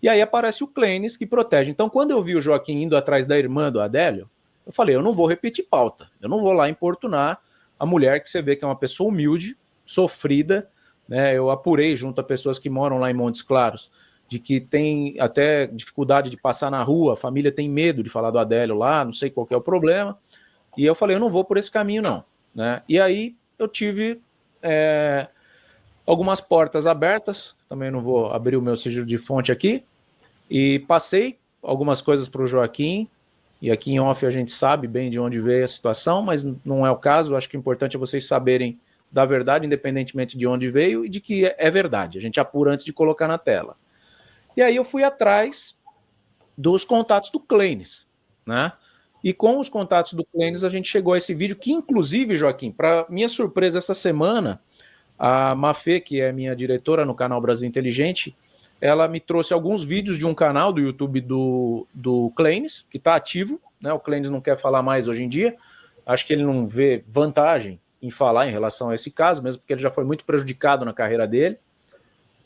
E aí aparece o Clênis que protege. Então, quando eu vi o Joaquim indo atrás da irmã do Adélio, eu falei, eu não vou repetir pauta. Eu não vou lá importunar a mulher que você vê que é uma pessoa humilde, sofrida, né? Eu apurei junto a pessoas que moram lá em Montes Claros, de que tem até dificuldade de passar na rua, a família tem medo de falar do Adélio lá, não sei qual que é o problema. E eu falei, eu não vou por esse caminho, não. Né? E aí eu tive algumas portas abertas, também não vou abrir o meu sigilo de fonte aqui, e passei algumas coisas para o Joaquim, e aqui em off a gente sabe bem de onde veio a situação, mas não é o caso. Acho que o importante é vocês saberem da verdade, independentemente de onde veio, e de que é verdade. A gente apura antes de colocar na tela. E aí eu fui atrás dos contatos do Clênis, né? E com os contatos do Clênis a gente chegou a esse vídeo, que inclusive, Joaquim, para minha surpresa essa semana, a Mafê, que é minha diretora no canal Brasil Inteligente, ela me trouxe alguns vídeos de um canal do YouTube do Clênis, que está ativo, né? O Clênis não quer falar mais hoje em dia, acho que ele não vê vantagem em falar em relação a esse caso, mesmo porque ele já foi muito prejudicado na carreira dele,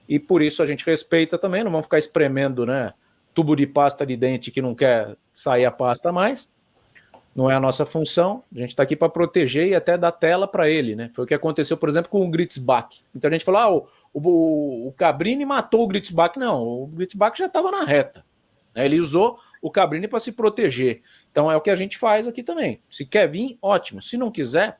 e por isso a gente respeita também, não vamos ficar espremendo, né, tubo de pasta de dente que não quer sair a pasta mais, não é a nossa função, a gente está aqui para proteger e até dar tela para ele, né? Foi o que aconteceu, por exemplo, com o Gritzbach. Então a gente falou, o Cabrini matou o Gritzbach. Não, o Gritzbach já estava na reta. Né? Ele usou o Cabrini para se proteger. Então é o que a gente faz aqui também. Se quer vir, ótimo. Se não quiser,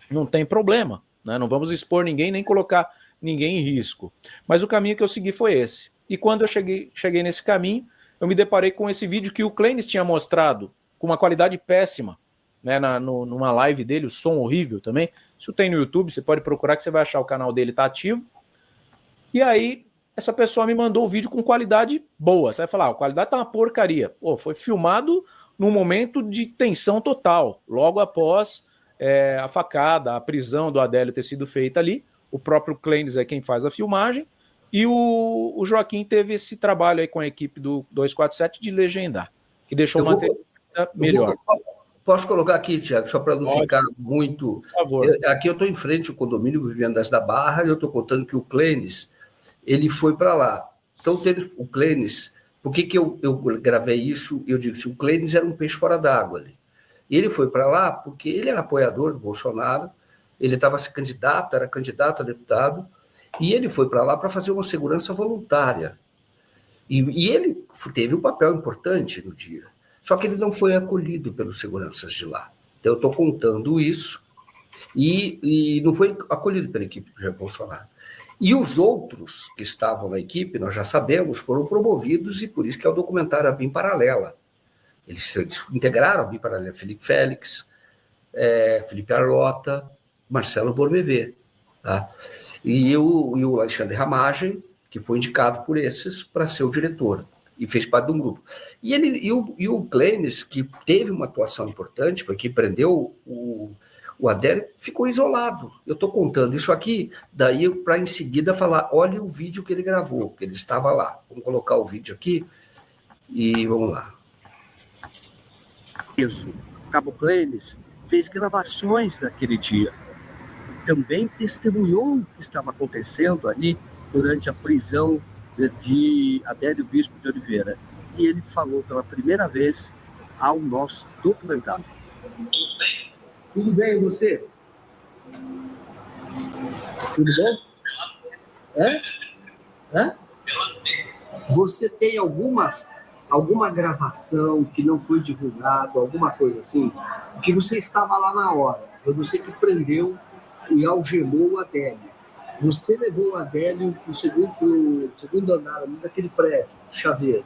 não tem problema. Né? Não vamos expor ninguém, nem colocar ninguém em risco. Mas o caminho que eu segui foi esse. E quando eu cheguei nesse caminho, eu me deparei com esse vídeo que o Clênis tinha mostrado com uma qualidade péssima, né, numa live dele, o som horrível também. Isso tem no YouTube, você pode procurar que você vai achar o canal dele, tá ativo. E aí, essa pessoa me mandou o vídeo com qualidade boa. Você vai falar, a qualidade tá uma porcaria. Pô, foi filmado num momento de tensão total, logo após a facada, a prisão do Adélio ter sido feita ali. O próprio Clênis é quem faz a filmagem. E o Joaquim teve esse trabalho aí com a equipe do 247 de legendar, que deixou o material melhor. Posso colocar aqui, Tiago, só para não ficar muito... Por favor. Aqui eu estou em frente ao condomínio Vivendas da Barra e eu estou contando que o Clênis, ele foi para lá. Então, o Clênis... Por que eu gravei isso? Eu digo que o Clênis era um peixe fora d'água ali. E ele foi para lá porque ele era apoiador do Bolsonaro, ele estava era candidato a deputado, e ele foi para lá para fazer uma segurança voluntária. E ele teve um papel importante no dia. Só que ele não foi acolhido pelos seguranças de lá. Então, eu estou contando isso, e não foi acolhido pela equipe do Jair Bolsonaro. E os outros que estavam na equipe, nós já sabemos, foram promovidos, e por isso que é o documentário A BIM Paralela. Eles integraram a BIM Paralela, Felipe Félix, Felipe Arlota, Marcelo Bormevê. Tá? E o Alexandre Ramagem, que foi indicado por esses para ser o diretor, e fez parte de um grupo. E o Clênis, que teve uma atuação importante, porque prendeu o Adélio, ficou isolado. Eu estou contando isso aqui, daí para em seguida falar, olha o vídeo que ele gravou, que ele estava lá. Vamos colocar o vídeo aqui e vamos lá. Isso. Cabo Clênis fez gravações naquele dia. Também testemunhou o que estava acontecendo ali durante a prisão de Adélio Bispo de Oliveira. E ele falou pela primeira vez ao nosso documentário. Tudo bem, e você? Tudo bom? Você tem alguma gravação que não foi divulgada, alguma coisa assim? Porque você estava lá na hora. Foi você que prendeu e algemou o Adélio. Você levou o Adélio para o segundo andar daquele prédio, Chaveiro.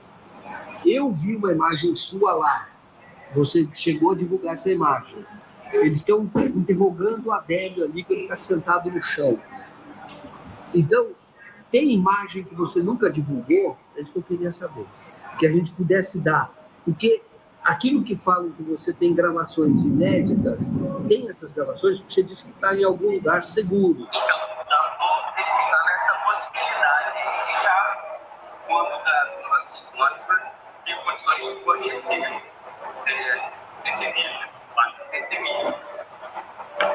Eu vi uma imagem sua lá. Você chegou a divulgar essa imagem. Eles estão interrogando o Adélio ali, que ele está sentado no chão. Então, tem imagem que você nunca divulgou? É isso que eu queria saber. Que a gente pudesse dar. Porque aquilo que falam que você tem gravações inéditas, tem essas gravações, porque você disse que está em algum lugar seguro. Está nessa possibilidade de já de condições de conhecer esse vídeo.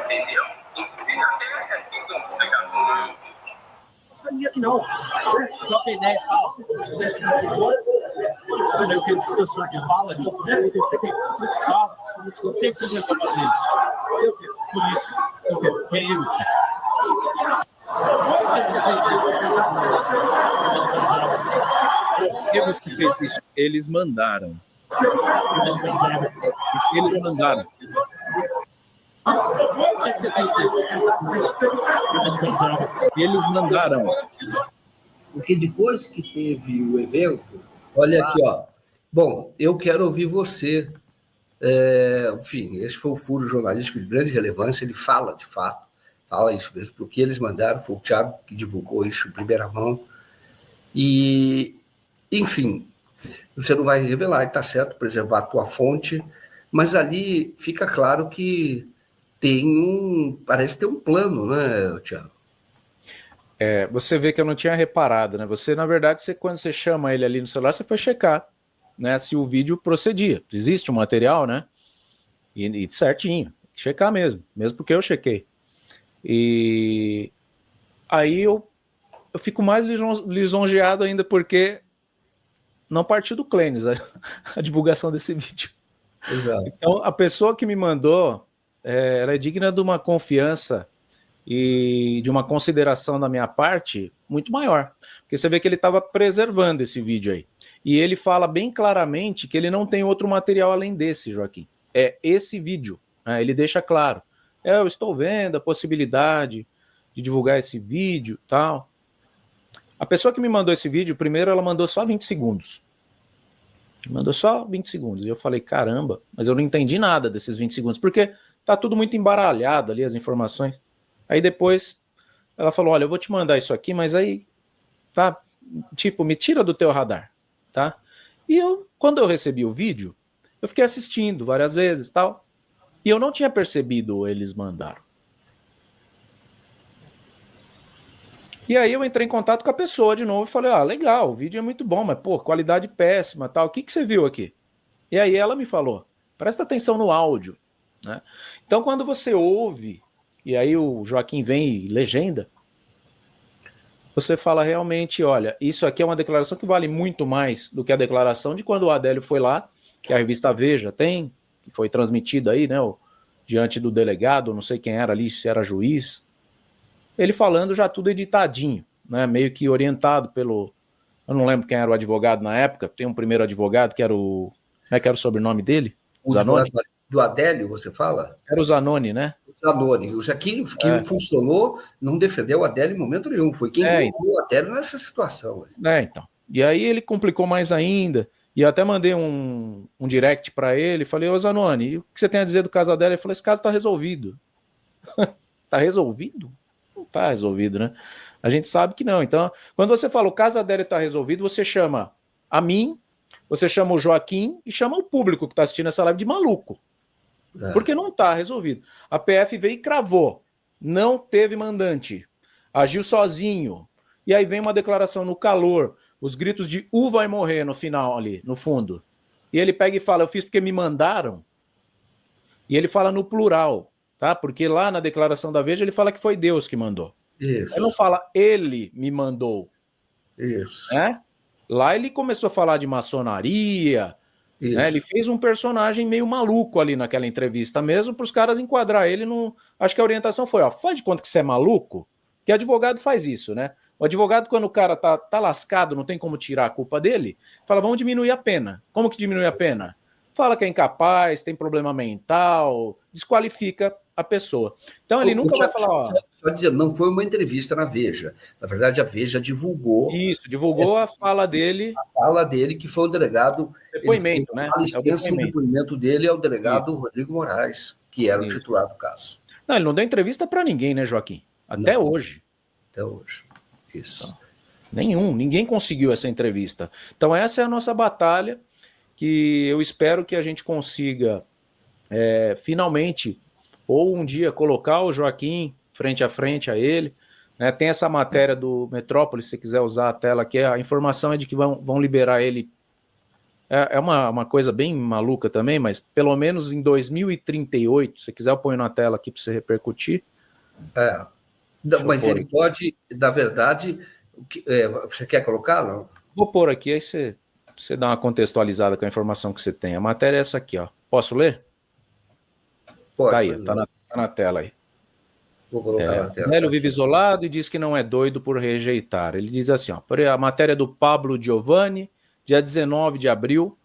Entendeu? Inclusive, até aqui no pegador. Não, troca ideia, fala. O que ele fala, você que você tentar fazer isso. Sei o quê? Por isso. Sei o quê? Perigo. Por que você fez isso? Por que fez isso? Eles mandaram. Eles mandaram. Por que você fez isso? Eles mandaram. Porque depois que teve o evento... Olha aqui, ó. Bom, eu quero ouvir você. Enfim, esse foi o furo jornalístico de grande relevância. Ele fala, de fato, fala isso mesmo, porque eles mandaram, foi o Thiago que divulgou isso em primeira mão. E, enfim, você não vai revelar, está certo, preservar a tua fonte, mas ali fica claro que parece ter um plano, né, Thiago? Você vê que eu não tinha reparado, né? Você, na verdade, quando você chama ele ali no celular, você foi checar, né, se o vídeo procedia. Existe um material, né? E certinho, checar mesmo porque eu chequei. E aí eu fico mais lisonjeado ainda porque não partiu do Clênis a divulgação desse vídeo. Exato. Então, a pessoa que me mandou, ela é digna de uma confiança e de uma consideração da minha parte muito maior. Porque você vê que ele estava preservando esse vídeo aí. E ele fala bem claramente que ele não tem outro material além desse, Joaquim. É esse vídeo. Né? Ele deixa claro. Eu estou vendo a possibilidade de divulgar esse vídeo e tal. A pessoa que me mandou esse vídeo, primeiro ela mandou só 20 segundos. Mandou só 20 segundos. E eu falei, caramba, mas eu não entendi nada desses 20 segundos, porque tá tudo muito embaralhado ali, as informações. Aí depois ela falou, olha, eu vou te mandar isso aqui, mas aí, tá, tipo, me tira do teu radar, tá? E quando eu recebi o vídeo, eu fiquei assistindo várias vezes, tal, e eu não tinha percebido eles mandaram. E aí eu entrei em contato com a pessoa de novo e falei, legal, o vídeo é muito bom, mas, pô, qualidade péssima, tal, o que você viu aqui? E aí ela me falou, presta atenção no áudio, né? Então quando você ouve, e aí o Joaquim vem e legenda, você fala realmente, olha, isso aqui é uma declaração que vale muito mais do que a declaração de quando o Adélio foi lá, que a revista Veja tem, que foi transmitida aí, né, diante do delegado, não sei quem era ali, se era juiz, ele falando já tudo editadinho, né, meio que orientado pelo, eu não lembro quem era o advogado na época, tem um primeiro advogado que era o, como é que era o sobrenome dele? O Zanoni? Do Adélio, você fala? Era o Zanoni, né? O Zanoni. O Jaquim, que funcionou, não defendeu o Adélio em momento nenhum. Foi quem colocou o Adélio nessa situação. Então. E aí ele complicou mais ainda. E eu até mandei um direct para ele. Falei, ô Zanoni, o que você tem a dizer do caso Adélio? Ele falou, esse caso tá resolvido. Tá resolvido? Não tá resolvido, né? A gente sabe que não. Então, quando você fala o caso Adélio tá resolvido, você chama a mim, você chama o Joaquim e chama o público que tá assistindo essa live de maluco. Porque não está resolvido. A PF veio e cravou. Não teve mandante. Agiu sozinho. E aí vem uma declaração no calor. Os gritos de vai morrer no final ali, no fundo. E ele pega e fala, eu fiz porque me mandaram. E ele fala no plural, tá? Porque lá na declaração da Veja ele fala que foi Deus que mandou. Isso. Ele não fala, ele me mandou. Isso. Né? Lá ele começou a falar de maçonaria... Né, ele fez um personagem meio maluco ali naquela entrevista mesmo, para os caras enquadrar ele no... Acho que a orientação foi, faz de conta que você é maluco, que advogado faz isso, né? O advogado, quando o cara tá lascado, não tem como tirar a culpa dele, fala, vamos diminuir a pena. Como que diminui a pena? Fala que é incapaz, tem problema mental, desqualifica a pessoa. Então ele nunca vai falar... Só dizer, não foi uma entrevista na Veja. Na verdade, a Veja divulgou... Isso, divulgou a fala dele... A fala dele, que foi o delegado... Depoimento, né? O depoimento dele é o delegado Rodrigo Moraes, que era o titular do caso. Não, ele não deu entrevista para ninguém, né, Joaquim? Até hoje. Até hoje. Isso. Então, ninguém conseguiu essa entrevista. Então essa é a nossa batalha, que eu espero que a gente consiga finalmente, ou um dia colocar o Joaquim frente a frente a ele, né? Tem essa matéria do Metrópolis, se você quiser usar a tela aqui, a informação é de que vão liberar ele, é uma coisa bem maluca também, mas pelo menos em 2038, se quiser eu ponho na tela aqui para você repercutir. Mas ele pode, na verdade, Você quer colocar, não? Vou pôr aqui, aí você dá uma contextualizada com a informação que você tem. A matéria é essa aqui, ó. Posso ler? Pode. Tá aí, tá na tela aí. Vou colocar na tela. Nélio vive isolado e diz que não é doido por rejeitar. Ele diz assim, ó, a matéria do Pablo Giovanni, dia 19 de abril,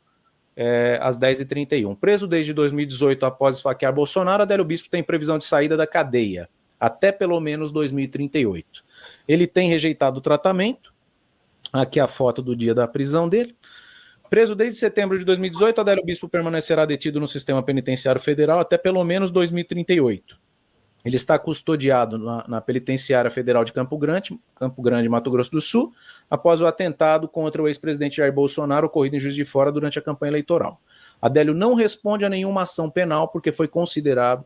às 10h31. Preso desde 2018 após esfaquear Bolsonaro, Adélio Bispo tem previsão de saída da cadeia, até pelo menos 2038. Ele tem rejeitado o tratamento. Aqui a foto do dia da prisão dele. Preso desde setembro de 2018, Adélio Bispo permanecerá detido no sistema penitenciário federal até pelo menos 2038. Ele está custodiado na Penitenciária Federal de Campo Grande, Mato Grosso do Sul, após o atentado contra o ex-presidente Jair Bolsonaro ocorrido em Juiz de Fora durante a campanha eleitoral. Adélio não responde a nenhuma ação penal porque foi considerado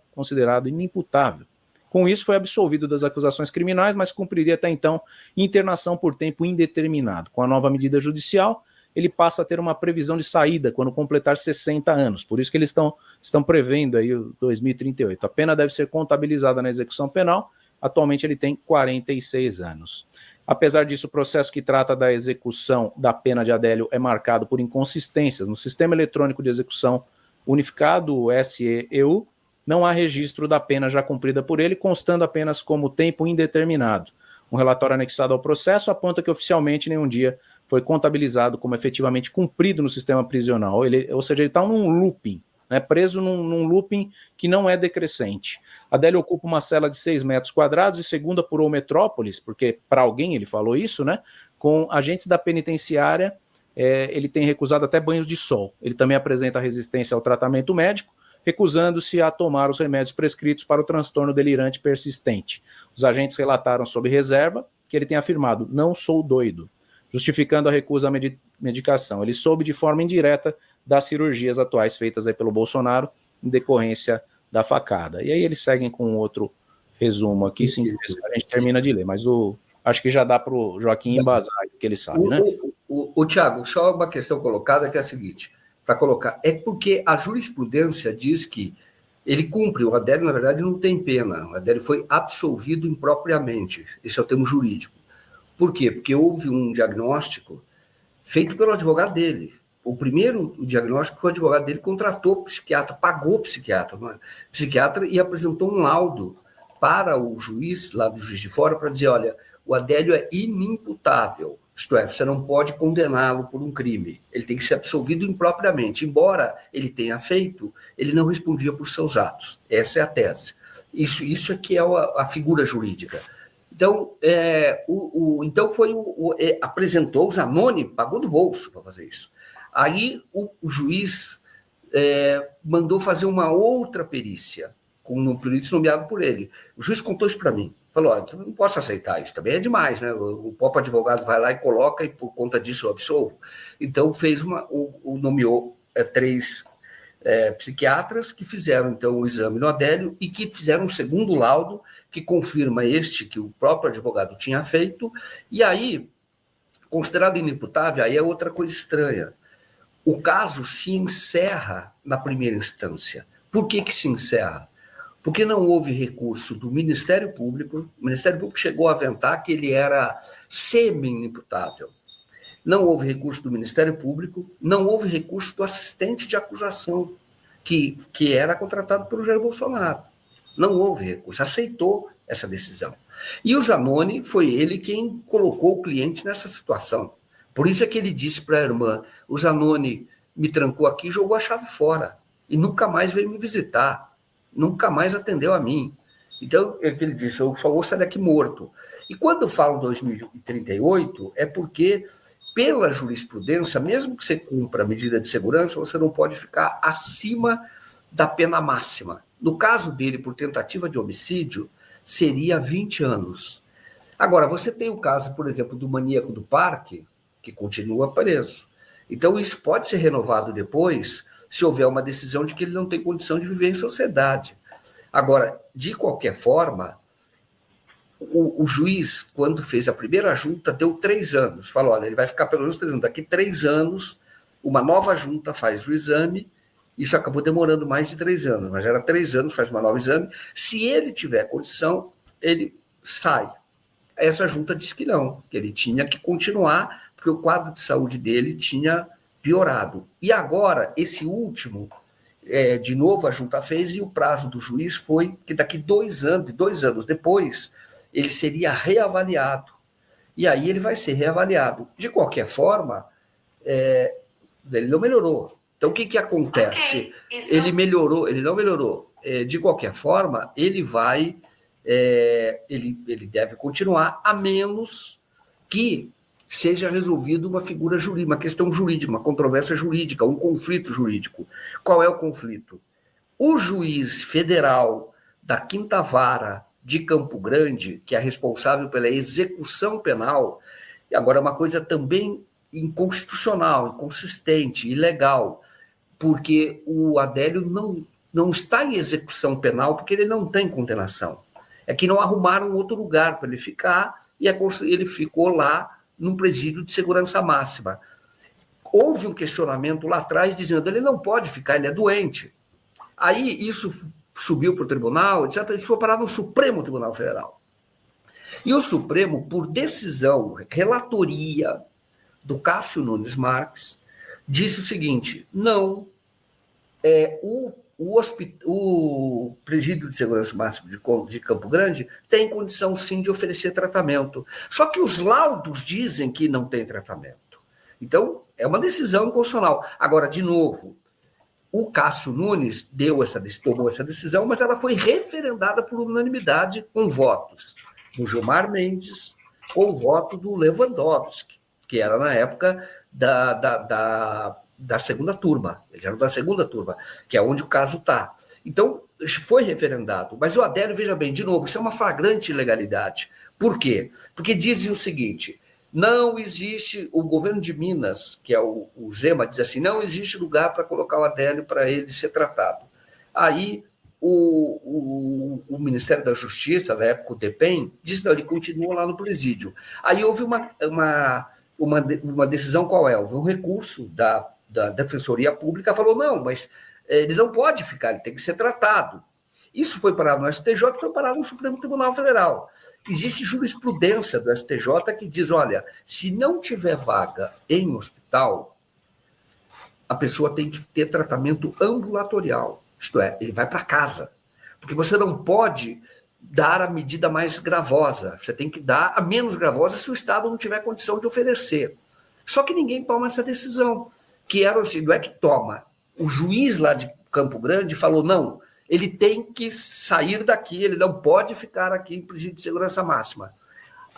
inimputável. Com isso, foi absolvido das acusações criminais, mas cumpriria até então internação por tempo indeterminado. Com a nova medida judicial, ele passa a ter uma previsão de saída quando completar 60 anos. Por isso que eles estão prevendo aí o 2038. A pena deve ser contabilizada na execução penal. Atualmente ele tem 46 anos. Apesar disso, o processo que trata da execução da pena de Adélio é marcado por inconsistências. No Sistema Eletrônico de Execução Unificado, o SEEU, não há registro da pena já cumprida por ele, constando apenas como tempo indeterminado. Um relatório anexado ao processo aponta que oficialmente nenhum dia foi contabilizado como efetivamente cumprido no sistema prisional. Ou seja, ele está num looping, né, preso num looping que não é decrescente. Adélio ocupa uma cela de 6 metros quadrados e, segundo apurou Metrópolis, porque para alguém ele falou isso, né, com agentes da penitenciária, ele tem recusado até banhos de sol. Ele também apresenta resistência ao tratamento médico, recusando-se a tomar os remédios prescritos para o transtorno delirante persistente. Os agentes relataram sob reserva que ele tem afirmado, não sou doido, justificando a recusa à medicação. Ele soube de forma indireta das cirurgias atuais feitas aí pelo Bolsonaro em decorrência da facada. E aí eles seguem com outro resumo aqui, sim, a gente termina de ler, mas acho que já dá para o Joaquim embasar o que ele sabe, né? Tiago, só uma questão colocada que é a seguinte, para colocar, é porque a jurisprudência diz que ele cumpre, o Adélio, na verdade, não tem pena, o Adélio foi absolvido impropriamente, esse é o termo jurídico. Por quê? Porque houve um diagnóstico feito pelo advogado dele. O primeiro diagnóstico foi o advogado dele, contratou o psiquiatra, pagou o psiquiatra e apresentou um laudo para o juiz, lá do Juiz de Fora, para dizer, olha, o Adélio é inimputável, isto é, você não pode condená-lo por um crime, ele tem que ser absolvido impropriamente, embora ele tenha feito, ele não respondia por seus atos, essa é a tese. Isso é que é a figura jurídica. Então, apresentou o Zanoni, pagou do bolso para fazer isso. Aí o juiz mandou fazer uma outra perícia, com um perito nomeado por ele. O juiz contou isso para mim. Falou, eu não posso aceitar isso, também é demais, né? O próprio advogado vai lá e coloca, e por conta disso eu absolvo. Então, nomeou 3 psiquiatras que fizeram, então, o exame no Adélio e que fizeram um segundo laudo que confirma que o próprio advogado tinha feito, e aí, considerado inimputável, aí é outra coisa estranha. O caso se encerra na primeira instância. Por que se encerra? Porque não houve recurso do Ministério Público, o Ministério Público chegou a aventar que ele era semi-inimputável. Não houve recurso do Ministério Público, não houve recurso do assistente de acusação, que era contratado pelo Jair Bolsonaro. Não houve recurso, aceitou essa decisão. E o Zanoni foi ele quem colocou o cliente nessa situação. Por isso é que ele disse para a irmã, o Zanoni me trancou aqui e jogou a chave fora. E nunca mais veio me visitar. Nunca mais atendeu a mim. Então, é que ele disse, eu só vou sair daqui morto. E quando eu falo 2038, é porque, pela jurisprudência, mesmo que você cumpra a medida de segurança, você não pode ficar acima da pena máxima. No caso dele, por tentativa de homicídio, seria 20 anos. Agora, você tem o caso, por exemplo, do maníaco do parque, que continua preso. Então, isso pode ser renovado depois, se houver uma decisão de que ele não tem condição de viver em sociedade. Agora, de qualquer forma, o juiz, quando fez a primeira junta, deu 3 anos. Falou, olha, ele vai ficar pelo menos 3 anos. Daqui 3 anos, uma nova junta faz o exame. Isso acabou demorando mais de 3 anos, mas era 3 anos, faz uma nova exame. Se ele tiver condição, ele sai. Essa junta disse que não, que ele tinha que continuar, porque o quadro de saúde dele tinha piorado. E agora, esse último, de novo a junta fez, e o prazo do juiz foi que daqui 2 anos depois, ele seria reavaliado. E aí ele vai ser reavaliado. De qualquer forma, ele não melhorou. Então, o que acontece? Ele melhorou, ele não melhorou. De qualquer forma, ele vai... ele deve continuar, a menos que seja resolvido uma figura jurídica, uma questão jurídica, uma controvérsia jurídica, um conflito jurídico. Qual é o conflito? O juiz federal da 5ª Vara de Campo Grande, que é responsável pela execução penal, e agora é uma coisa também inconstitucional, inconsistente, ilegal, porque o Adélio não está em execução penal porque ele não tem condenação. É que não arrumaram outro lugar para ele ficar e ele ficou lá num presídio de segurança máxima. Houve um questionamento lá atrás dizendo que ele não pode ficar, ele é doente. Aí isso subiu para o tribunal, etc. Ele foi parar no Supremo Tribunal Federal. E o Supremo, por decisão, relatoria do Cássio Nunes Marques, disse o seguinte: não, o presídio de segurança máxima de Campo Grande tem condição, sim, de oferecer tratamento. Só que os laudos dizem que não tem tratamento. Então, é uma decisão constitucional. Agora, de novo, o Cássio Nunes tomou essa decisão, mas ela foi referendada por unanimidade com votos do Gilmar Mendes, com o voto do Lewandowski, que era, na época, da segunda turma. Eles eram da segunda turma, que é onde o caso está. Então, foi referendado. Mas o Adélio, veja bem, de novo, isso é uma flagrante ilegalidade. Por quê? Porque dizem o seguinte: não existe, o governo de Minas, que é o Zema, diz assim, não existe lugar para colocar o Adélio para ele ser tratado. Aí o Ministério da Justiça, na época o DEPEN, disse, não, ele continua lá no presídio. Aí houve uma decisão, qual é? Houve um recurso da Defensoria Pública, falou, não, mas ele não pode ficar, ele tem que ser tratado. Isso foi parar no STJ, foi parar no Supremo Tribunal Federal. Existe jurisprudência do STJ que diz, olha, se não tiver vaga em hospital, a pessoa tem que ter tratamento ambulatorial, isto é, ele vai para casa, porque você não pode dar a medida mais gravosa, você tem que dar a menos gravosa se o Estado não tiver condição de oferecer. Só que ninguém toma essa decisão, que era assim, não é que toma. O juiz lá de Campo Grande falou, não, ele tem que sair daqui, ele não pode ficar aqui em presídio de segurança máxima.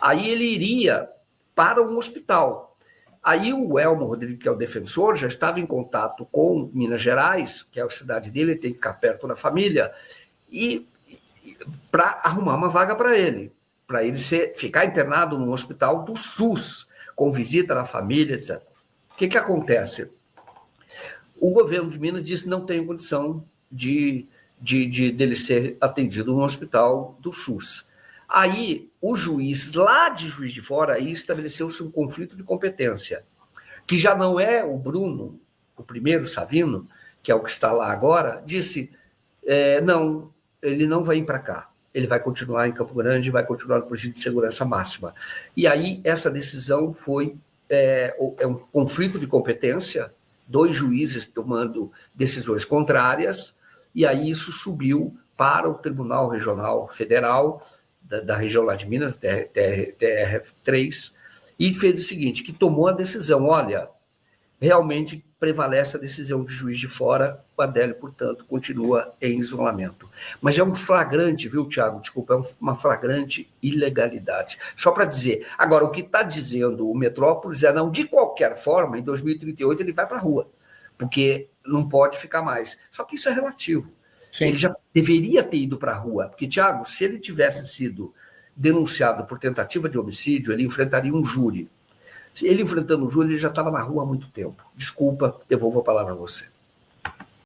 Aí ele iria para um hospital. Aí o Elmo Rodrigues, que é o defensor, já estava em contato com Minas Gerais, que é a cidade dele, ele tem que ficar perto da família, e para arrumar uma vaga para ele ficar internado num hospital do SUS, com visita na família, etc. O que acontece? O governo de Minas disse que não tem condição dele ser atendido no hospital do SUS. Aí, o juiz, lá de Juiz de Fora, aí estabeleceu-se um conflito de competência, que já não é o Bruno, o primeiro Savino, que é o que está lá agora, disse, não, ele não vai ir para cá, ele vai continuar em Campo Grande, vai continuar no presídio de segurança máxima. E aí, essa decisão foi um conflito de competência, 2 juízes tomando decisões contrárias, e aí isso subiu para o Tribunal Regional Federal, da região lá de Minas, TRF3, e fez o seguinte, que tomou a decisão, olha, realmente prevalece a decisão de Juiz de Fora, o Adélio, portanto, continua em isolamento. Mas é um flagrante, viu, Tiago? Desculpa, é uma flagrante ilegalidade. Só para dizer, agora, o que está dizendo o Metrópolis é, não, de qualquer forma, em 2038 ele vai para a rua, porque não pode ficar mais. Só que isso é relativo. Sim. Ele já deveria ter ido para a rua, porque, Tiago, se ele tivesse sido denunciado por tentativa de homicídio, ele enfrentaria um júri. Ele enfrentando o júri, ele já estava na rua há muito tempo. Desculpa, devolvo a palavra a você.